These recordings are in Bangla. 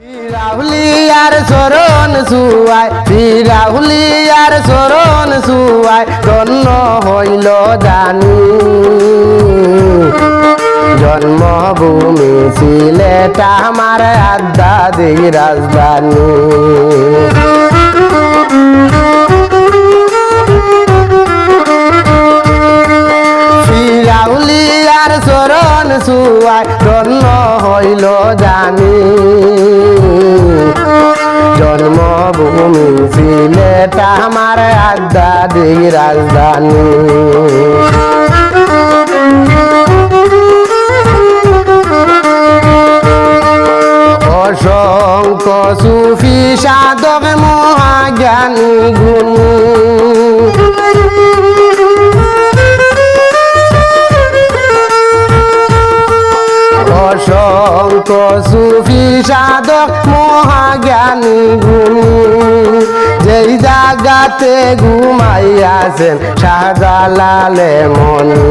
রাহুলিয়ার চরণ সুয়ায় রাহুলিয়ার চরণ সুয়ায় ধন্য হইল জানি জন্মভূমি সিলেট আমার আধ্যাত্মিক রাজধানী। রাহুলিয়ার চরণ সুয়ায় ধন্য হইল জানি জন্মভূমি সিলেট আমার আধ্যাত্মিক রাজধানী। অসংখ্য সুফি সাধক মহাজ্ঞানী গুণী অসংখ্য সুফি সাধক মহাজ্ঞানী গুণী যেই জাগাতে ঘুমাইয়াছেন শাহজালালে মনি।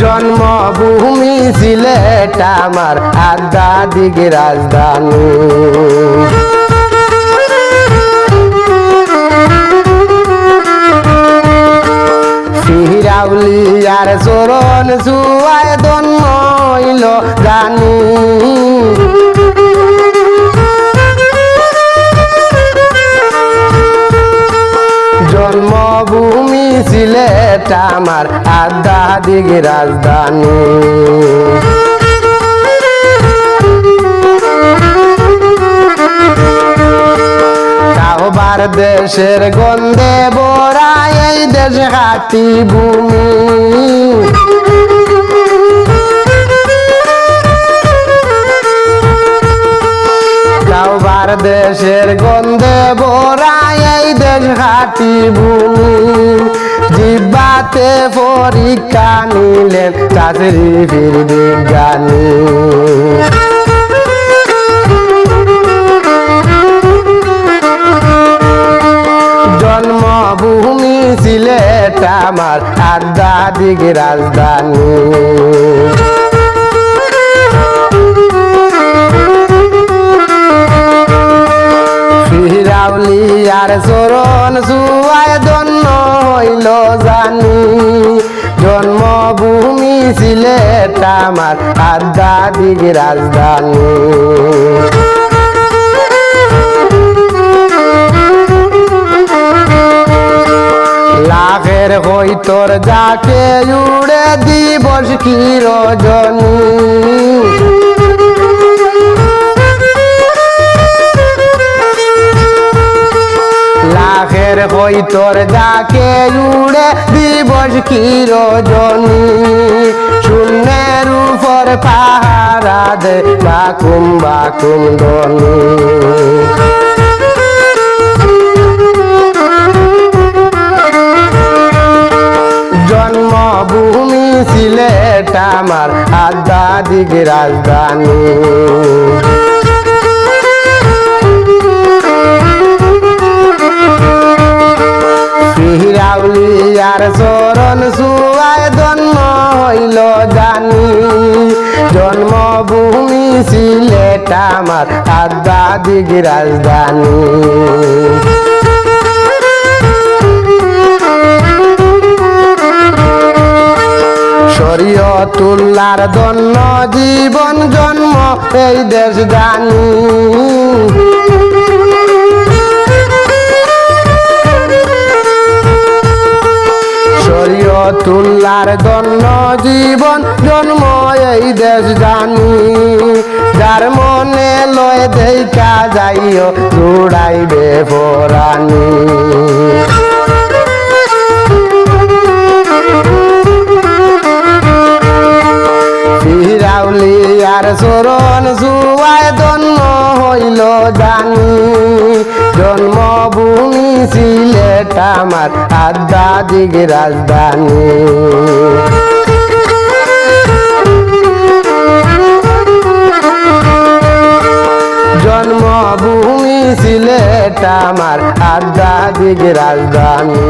জন্মভূমি সিলেট আমার আধ্যাত্মিক রাজধানী। রাহুলিয়ার চরণ সুয়ায় ধন্য হইল জানি জন্মভূমি সিলেট আমার আধ্যাত্মিক রাজধানী। কাবার দেশের গন্ধে ভরা এই দেশ হাতি ভূমি কাবার দেশের গন্ধে ভরা এই দেশ হাতি ভূমি জিব্বাতে পরীক্ষা নিলেন চাকরির বিজ্ঞানী। জন্মভূমি সিলেট আমার আধ্যাত্মিক রাজধানী। রাহুলিয়ার চরণ সুয়ায় ধন্য হইল জানি জন্মভূমি সিলেট আমার আধ্যাত্মিক রাজধানী। লাখের হইতর যাকে উড়ে দিবস কি রজনী লাখের হইতর যাকে উড়ে দিবস কি রজনী শূন্যের উপর পাহারা দে বাকুম বাকুম ধনী। জন্মভূমি সিলেট আমার আধ্যাত্মিক রাজধানী। রাহুলিয়ার চরণ সুয়ায় ধন্য হইল জানি জন্মভূমি সিলেট আমার আধ্যাত্মিক রাজধানী। শরীয়তুল্লাহর ধন্য জীবন জন্ম এই দেশ জানি শরীয়তুল্লাহর ধন্য জীবন জন্ম এই দেশ জানি যার মনে লয় দেখা যাইও জুড়াইবে পরাণী। রাহুলিয়ার চরণ সুয়ায় ধন্য হইল জানি জন্মভূমি সিলেট আমার আধ্যাত্মিক রাজধানী। জন্মভূমি সিলেট আমার আধ্যাত্মিক রাজধানী।